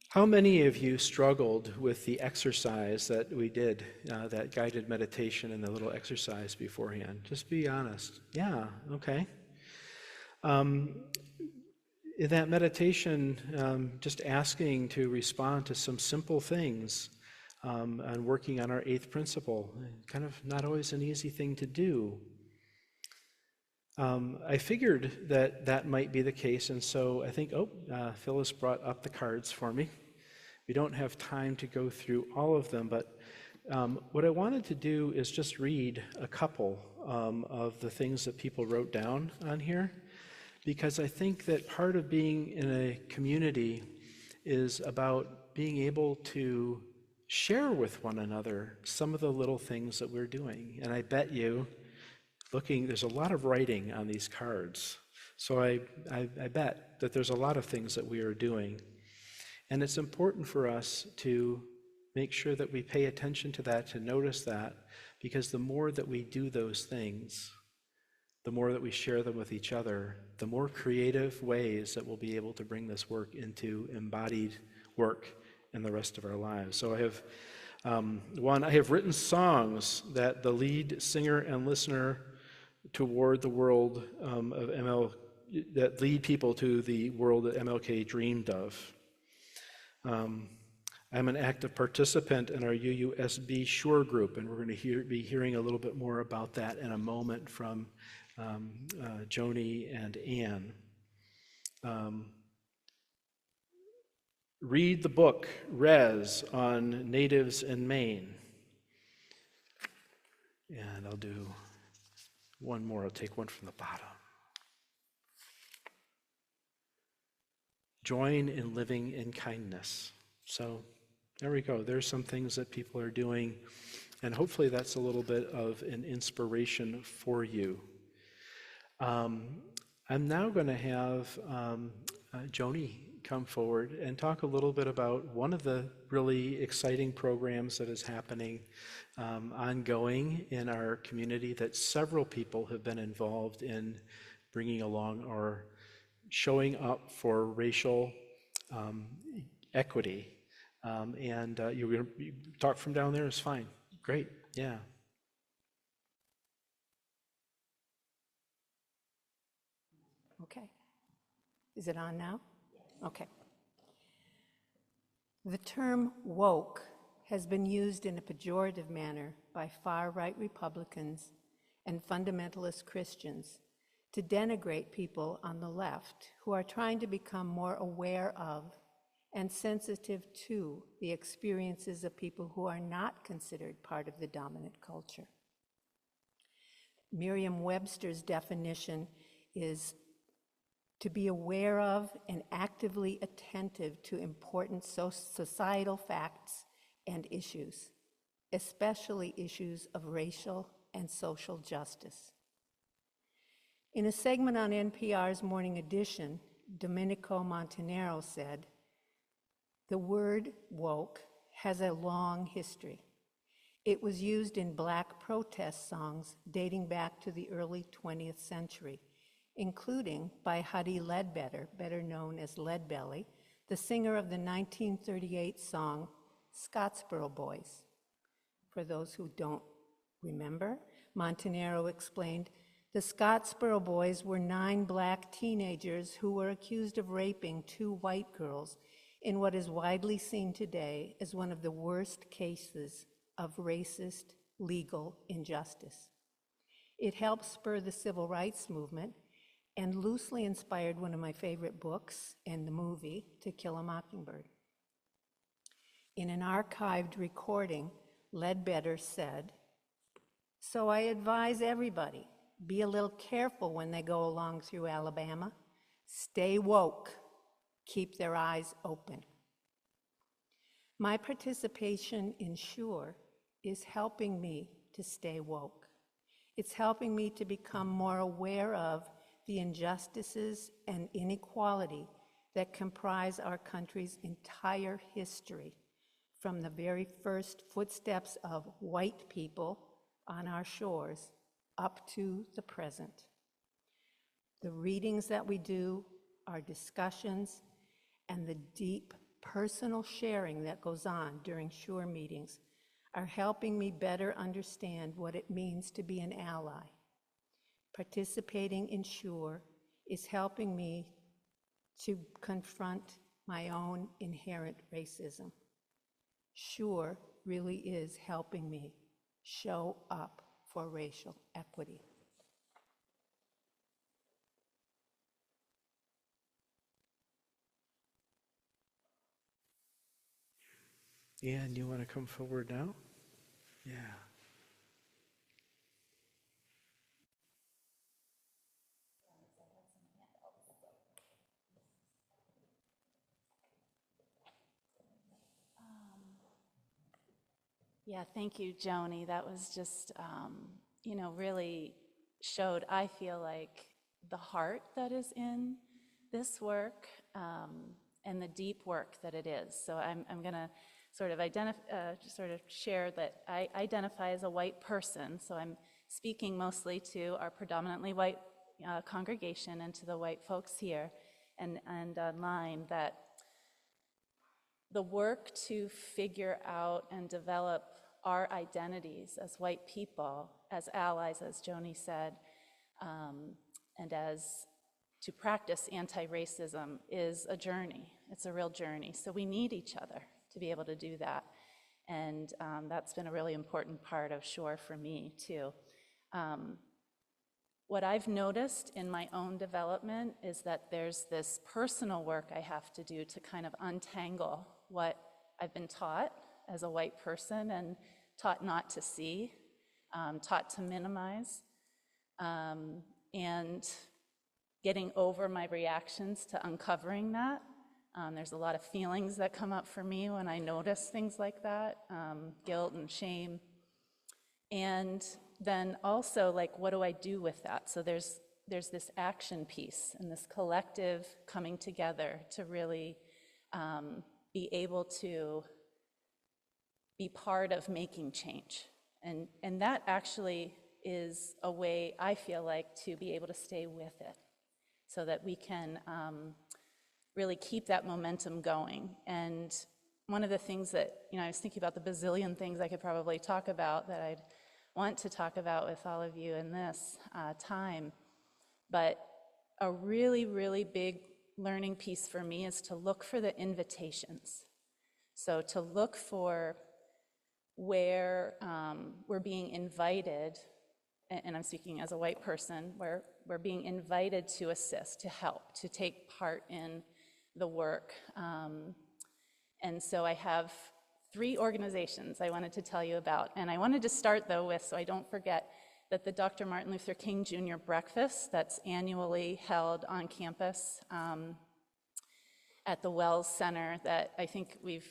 How many of you struggled with the exercise that we did, that guided meditation and the little exercise beforehand? Just be honest. Yeah, okay. In that meditation, just asking to respond to some simple things and working on our eighth principle, kind of not always an easy thing to do. I figured that that might be the case, and so I think, Phyllis brought up the cards for me. We don't have time to go through all of them, but what I wanted to do is just read a couple of the things that people wrote down on here, because I think that part of being in a community is about being able to share with one another some of the little things that we're doing. And I bet you, there's a lot of writing on these cards. So I bet that there's a lot of things that we are doing. And it's important for us to make sure that we pay attention to that, to notice that, because the more that we do those things, the more that we share them with each other, the more creative ways that we'll be able to bring this work into embodied work in the rest of our lives. So I have I have written songs that the lead singer and listener toward the world of ML, that lead people to the world that MLK dreamed of. I'm an active participant in our UUSB Shore group, and we're going to be hearing a little bit more about that in a moment from Joni and Ann. Read the book, Res, on natives in Maine. And I'll do one more. I'll take one from the bottom. Join in living in kindness. So there we go. There's some things that people are doing, and hopefully that's a little bit of an inspiration for you. I'm now going to have Joni come forward and talk a little bit about one of the really exciting programs that is happening ongoing in our community that several people have been involved in bringing along or showing up for racial equity. You're going to talk from down there is fine. Great, yeah. Okay. Is it on now? Okay. The term woke has been used in a pejorative manner by far-right Republicans and fundamentalist Christians to denigrate people on the left who are trying to become more aware of and sensitive to the experiences of people who are not considered part of the dominant culture. Merriam-Webster's definition is to be aware of and actively attentive to important societal facts and issues, especially issues of racial and social justice. In a segment on NPR's Morning Edition, Domenico Montanaro said, "The word woke has a long history. It was used in Black protest songs dating back to the early 20th century, including by Huddie Ledbetter, better known as Leadbelly, the singer of the 1938 song Scottsboro Boys." For those who don't remember, Montanaro explained, the Scottsboro Boys were 9 Black teenagers who were accused of raping 2 white girls in what is widely seen today as one of the worst cases of racist legal injustice. It helped spur the civil rights movement and loosely inspired one of my favorite books and the movie, To Kill a Mockingbird. In an archived recording, Ledbetter said, "So I advise everybody, be a little careful when they go along through Alabama. Stay woke, keep their eyes open." My participation in SURE is helping me to stay woke. It's helping me to become more aware of the injustices and inequality that comprise our country's entire history, from the very first footsteps of white people on our shores up to the present. The readings that we do, our discussions, and the deep personal sharing that goes on during SURE meetings are helping me better understand what it means to be an ally. Participating in SURE is helping me to confront my own inherent racism. SURE really is helping me show up for racial equity. Ian, you want to come forward now? Yeah. Yeah, thank you, Joni. That was just, really showed, I feel like, the heart that is in this work and the deep work that it is. So I'm going to sort of share that I identify as a white person. So I'm speaking mostly to our predominantly white congregation and to the white folks here and online, that the work to figure out and develop our identities as white people, as allies, as Joni said, and as to practice anti-racism is a journey. It's a real journey. So we need each other to be able to do that. And that's been a really important part of SURE for me, too. What I've noticed in my own development is that there's this personal work I have to do to kind of untangle what I've been taught as a white person and taught not to see, taught to minimize, and getting over my reactions to uncovering that. There's a lot of feelings that come up for me when I notice things like that, guilt and shame. And then also, like, what do I do with that? So there's this action piece and this collective coming together to really be able to be part of making change. And that actually is a way, I feel like, to be able to stay with it so that we can really keep that momentum going. And one of the things that, I was thinking about the bazillion things I could probably talk about that I'd want to talk about with all of you in this time. But a really, really big learning piece for me is to look for the invitations. So to look for where we're being invited, and I'm speaking as a white person, where we're being invited to assist, to help, to take part in the work. And so I have 3 organizations I wanted to tell you about. And I wanted to start, though, with, so I don't forget, that the Dr. Martin Luther King Jr. breakfast that's annually held on campus at the Wells Center, that I think we're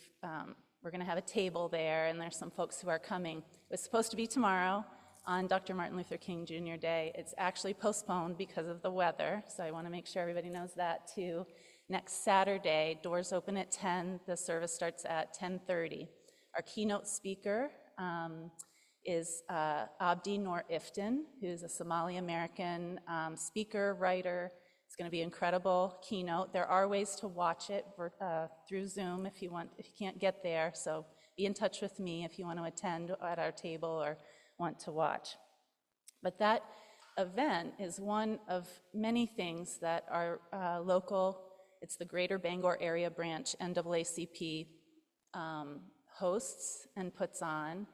going to have a table there, and there's some folks who are coming. It was supposed to be tomorrow on Dr. Martin Luther King Jr. Day. It's actually postponed because of the weather, so I want to make sure everybody knows that, too. Next Saturday, doors open at 10, the service starts at 10:30. Our keynote speaker is Abdi Noor Iftin, who's a Somali-American speaker, writer. It's going to be an incredible keynote. There are ways to watch it through Zoom if you can't get there, so be in touch with me if you want to attend at our table or want to watch. But that event is one of many things that our local, it's the Greater Bangor Area Branch, NAACP, hosts and puts on.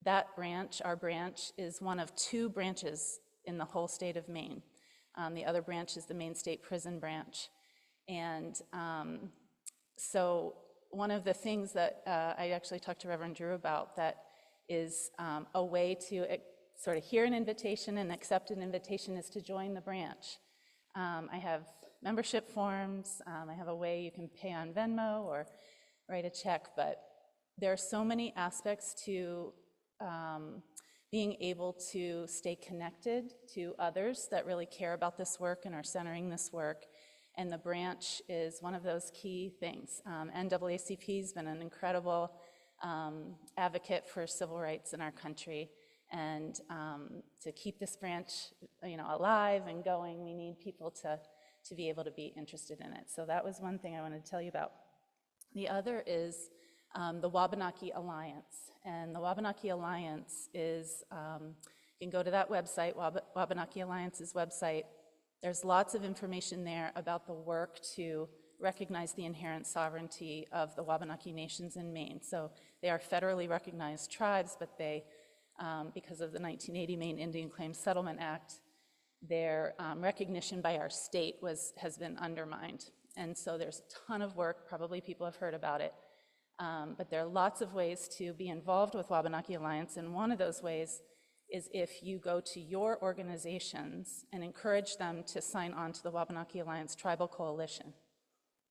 That branch, our branch, is one of 2 branches in the whole state of Maine. The other branch is the Maine State Prison Branch. And so one of the things that I actually talked to Reverend Drew about that is a way to sort of hear an invitation and accept an invitation is to join the branch. I have membership forms. I have a way you can pay on Venmo or write a check, but there are so many aspects to being able to stay connected to others that really care about this work and are centering this work, and the branch is one of those key things. NAACP has been an incredible advocate for civil rights in our country, And to keep this branch, alive and going, we need people to be able to be interested in it. So that was one thing I wanted to tell you about. The other is the Wabanaki Alliance. And the Wabanaki Alliance is, you can go to that website, Wabanaki Alliance's website. There's lots of information there about the work to recognize the inherent sovereignty of the Wabanaki nations in Maine. So they are federally recognized tribes, but they, because of the 1980 Maine Indian Claims Settlement Act, their recognition by our state has been undermined. And so there's a ton of work, probably people have heard about it, but there are lots of ways to be involved with Wabanaki Alliance, and one of those ways is if you go to your organizations and encourage them to sign on to the Wabanaki Alliance Tribal Coalition.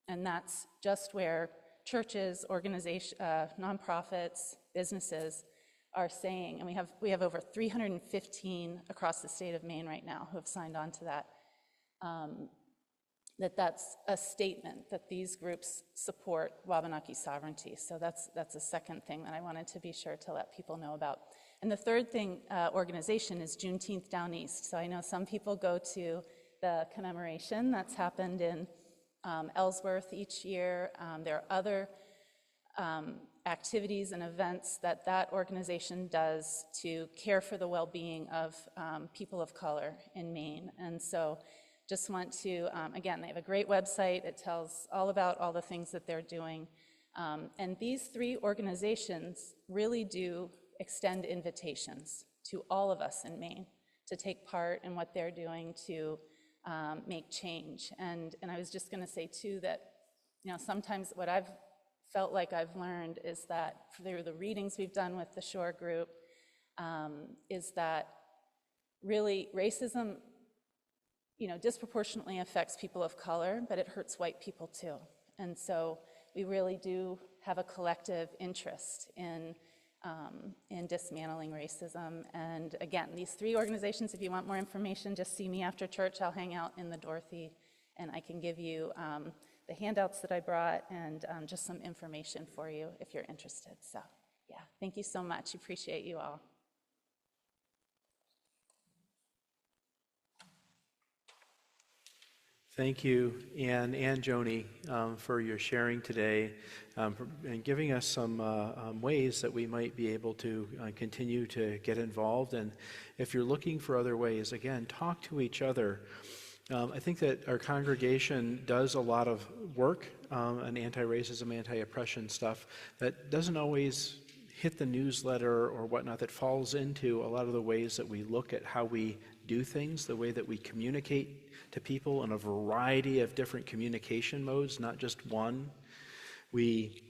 And that's just where churches, organizations, nonprofits, businesses are saying, and we have over 315 across the state of Maine right now who have signed on to that, that's a statement that these groups support Wabanaki sovereignty. So that's a second thing that I wanted to be sure to let people know about. And the third thing, organization, is Juneteenth Down East. So I know some people go to the commemoration that's happened in Ellsworth each year. There are other activities and events that organization does to care for the well-being of people of color in Maine. And so just want to, again, they have a great website. It tells all about all the things that they're doing. And these three organizations really do extend invitations to all of us in Maine to take part in what they're doing to make change. And I was just going to say too that, sometimes what I've felt like I've learned is that through the readings we've done with the Shore Group, is that really racism, disproportionately affects people of color, but it hurts white people too. And so we really do have a collective interest in dismantling racism. And again, these three organizations, if you want more information, just see me after church. I'll hang out in the Dorothy, and I can give you the handouts that I brought and just some information for you if you're interested. So yeah, thank you so much. Appreciate you all. Thank you, Ann and Joni, for your sharing today and giving us some ways that we might be able to continue to get involved. And if you're looking for other ways, again, talk to each other. I think that our congregation does a lot of work on anti-racism, anti-oppression stuff that doesn't always hit the newsletter or whatnot, that falls into a lot of the ways that we look at how we do things, the way that we communicate to people in a variety of different communication modes, not just one. We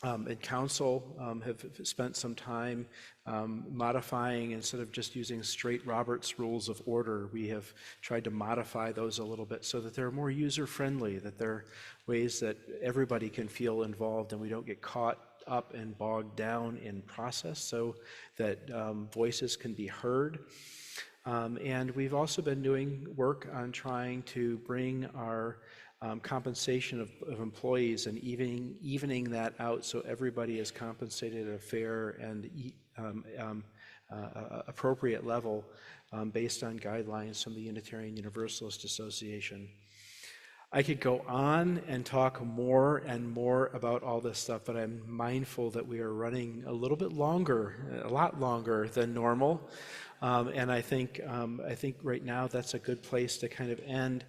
at council have spent some time modifying, instead of just using straight Robert's Rules of Order, we have tried to modify those a little bit so that they're more user-friendly, that they're ways that everybody can feel involved and we don't get caught up and bogged down in process, so that voices can be heard. And we've also been doing work on trying to bring our compensation of employees and evening that out so everybody is compensated at a fair and appropriate level based on guidelines from the Unitarian Universalist Association. I could go on and talk more and more about all this stuff, but I'm mindful that we are running a little bit longer, a lot longer than normal. And I think right now that's a good place to kind of end.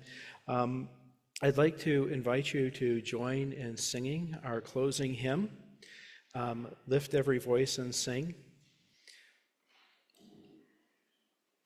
I'd like to invite you to join in singing our closing hymn, Lift Every Voice and Sing. Harmonies of liberty.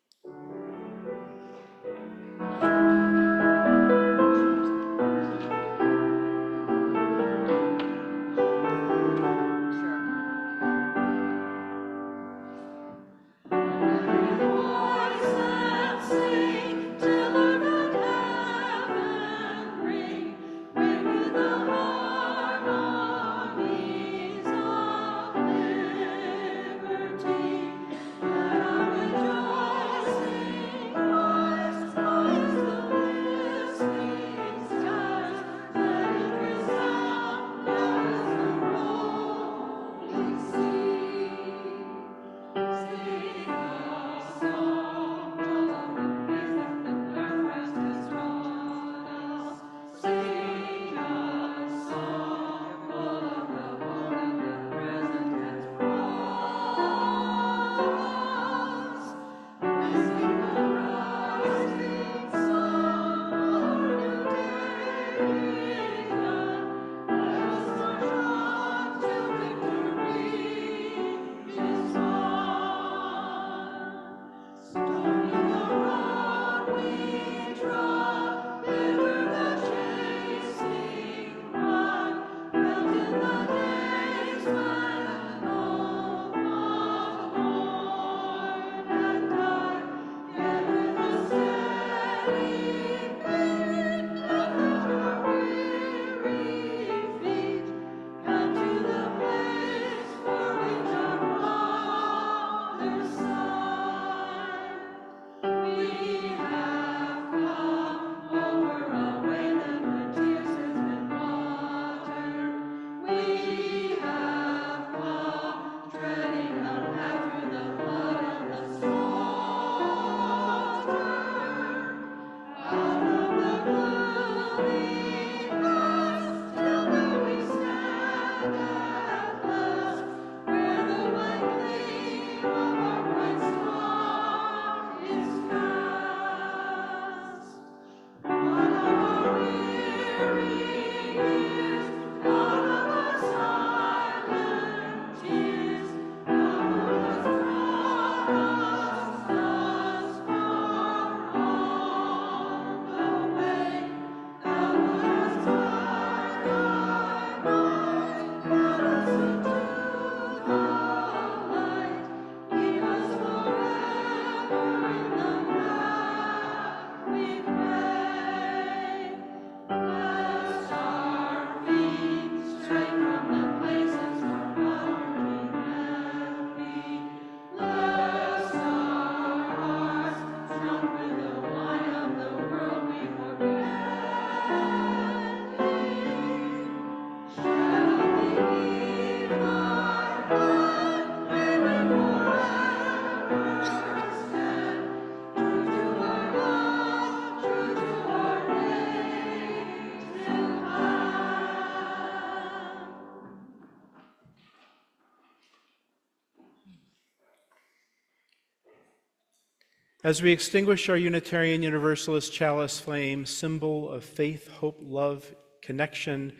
As we extinguish our Unitarian Universalist chalice flame, symbol of faith, hope, love, connection,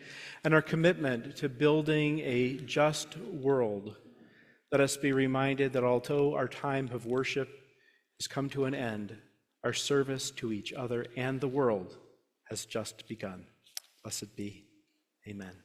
and our commitment to building a just world, let us be reminded that although our time of worship has come to an end, our service to each other and the world has just begun. Blessed be. Amen.